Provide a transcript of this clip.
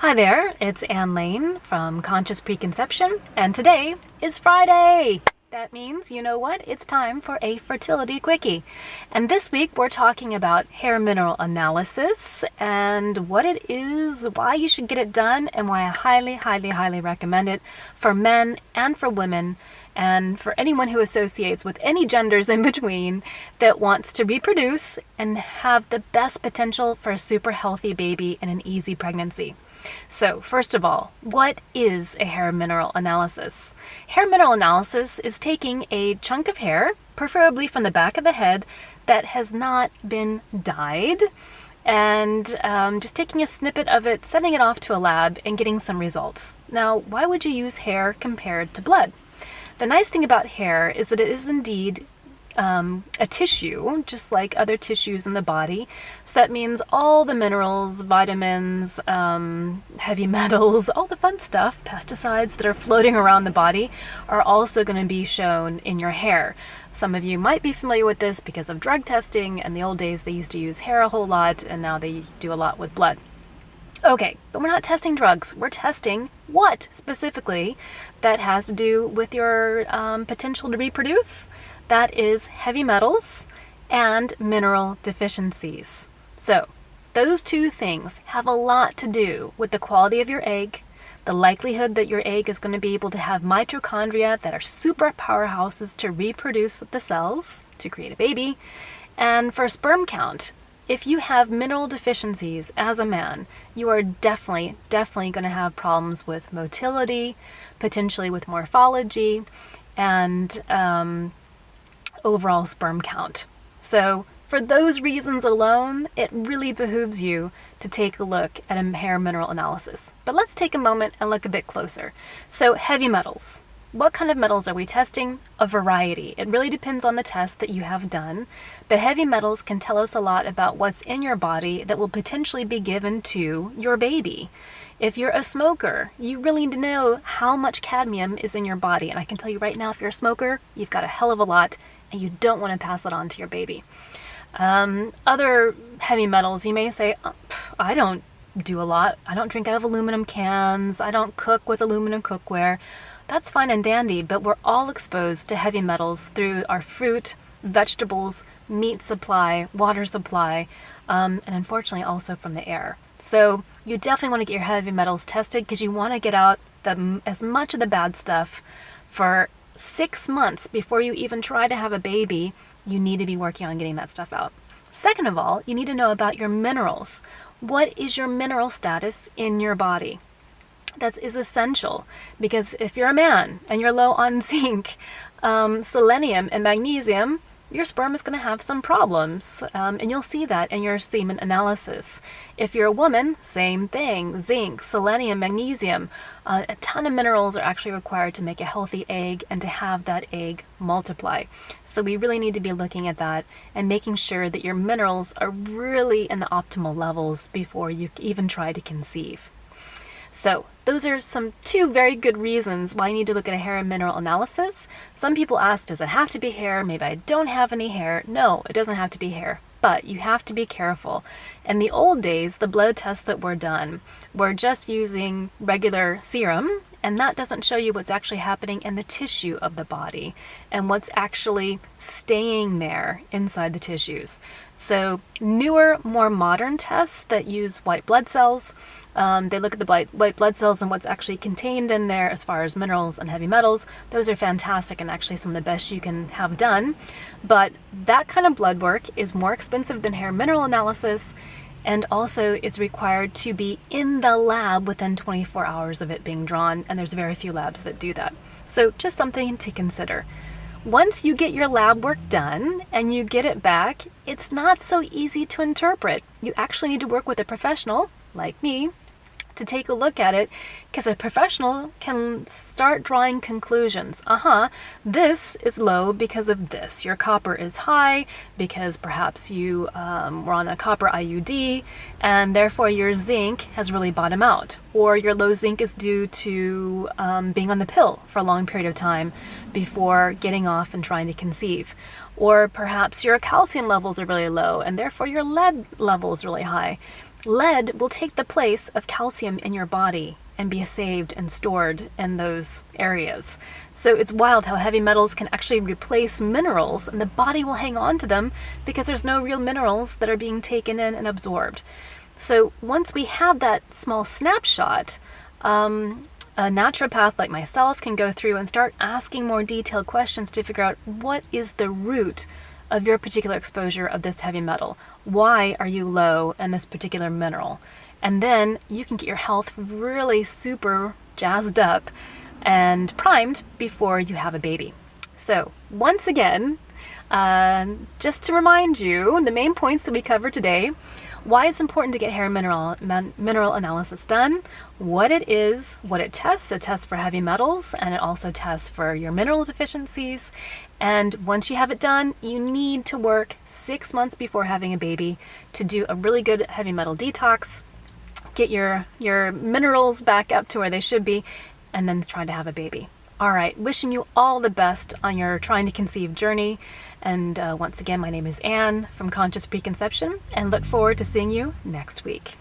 Hi there, it's Ann Lane from Conscious Preconception, and today is Friday! That means, you know what? It's time for a fertility quickie. And this week we're talking about hair mineral analysis and what it is, why you should get it done, and why I highly recommend it for men and for women and for anyone who associates with any genders in between that wants to reproduce and have the best potential for a super healthy baby and an easy pregnancy. So, first of all, what is a hair mineral analysis? Hair mineral analysis is taking a chunk of hair, preferably from the back of the head, that has not been dyed, and just taking a snippet of it, sending it off to a lab, and getting some results. Now, why would you use hair compared to blood? The nice thing about hair is that it is indeed a tissue, just like other tissues in the body. So that means all the minerals, vitamins, heavy metals, all the fun stuff, pesticides that are floating around the body are also going to be shown in your hair. Some of you might be familiar with this because of drug testing. In the old days, they used to use hair a whole lot, and now they do a lot with blood. Okay, but we're not testing drugs. We're testing what specifically that has to do with your potential to reproduce. That is heavy metals and mineral deficiencies. So those two things have a lot to do with the quality of your egg, the likelihood that your egg is going to be able to have mitochondria that are super powerhouses to reproduce the cells to create a baby, and for sperm count. If you have mineral deficiencies as a man, you are definitely going to have problems with motility, potentially with morphology, and overall sperm count. So for those reasons alone, it really behooves you to take a look at a hair mineral analysis. But let's take a moment and look a bit closer. So heavy metals. What kind of metals are we testing? A variety. It really depends on the test that you have done. But heavy metals can tell us a lot about what's in your body that will potentially be given to your baby. If you're a smoker, you really need to know how much cadmium is in your body. And I can tell you right now, if you're a smoker, you've got a hell of a lot, and you don't want to pass it on to your baby. Other heavy metals, you may say, I don't do a lot. I don't drink out of aluminum cans. I don't cook with aluminum cookware. That's fine and dandy, but we're all exposed to heavy metals through our fruit, vegetables, meat supply, water supply, and unfortunately also from the air. So you definitely want to get your heavy metals tested because you want to get out as much of the bad stuff. For 6 months before you even try to have a baby, you need to be working on getting that stuff out. Second of all, you need to know about your minerals. What is your mineral status in your body? That is essential because if you're a man and you're low on zinc, selenium, and magnesium, your sperm is going to have some problems, and you'll see that in your semen analysis. If you're a woman, same thing. Zinc, selenium, magnesium, a ton of minerals are actually required to make a healthy egg and to have that egg multiply. So we really need to be looking at that and making sure that your minerals are really in the optimal levels before you even try to conceive. So those are two very good reasons why you need to look at a hair and mineral analysis. Some people ask, does it have to be hair? Maybe I don't have any hair. No, it doesn't have to be hair, but you have to be careful. In the old days, the blood tests that were done were just using regular serum, and that doesn't show you what's actually happening in the tissue of the body and what's actually staying there inside the tissues. So newer, more modern tests that use white blood cells, they look at the white blood cells and what's actually contained in there as far as minerals and heavy metals. Those are fantastic and actually some of the best you can have done. But that kind of blood work is more expensive than hair mineral analysis, and also is required to be in the lab within 24 hours of it being drawn, and there's very few labs that do that. So just something to consider. Once you get your lab work done and you get it back, it's not so easy to interpret. You actually need to work with a professional, like me, to take a look at it, because a professional can start drawing conclusions. This is low because of this. Your copper is high because perhaps you were on a copper IUD, and therefore your zinc has really bottomed out. Or your low zinc is due to being on the pill for a long period of time before getting off and trying to conceive. Or perhaps your calcium levels are really low and therefore your lead level is really high. Lead will take the place of calcium in your body and be saved and stored in those areas. So it's wild how heavy metals can actually replace minerals, and the body will hang on to them because there's no real minerals that are being taken in and absorbed. So once we have that small snapshot, a naturopath like myself can go through and start asking more detailed questions to figure out what is the root of your particular exposure of this heavy metal. Why are you low in this particular mineral? And then you can get your health really super jazzed up and primed before you have a baby. So once again, just to remind you, the main points that we covered today: why it's important to get hair mineral analysis done, what it is, what it tests for heavy metals, and it also tests for your mineral deficiencies. And once you have it done, you need to work 6 months before having a baby to do a really good heavy metal detox, get your minerals back up to where they should be, and then try to have a baby. All right, wishing you all the best on your trying to conceive journey. And once again, my name is Anne from Conscious Preconception, and look forward to seeing you next week.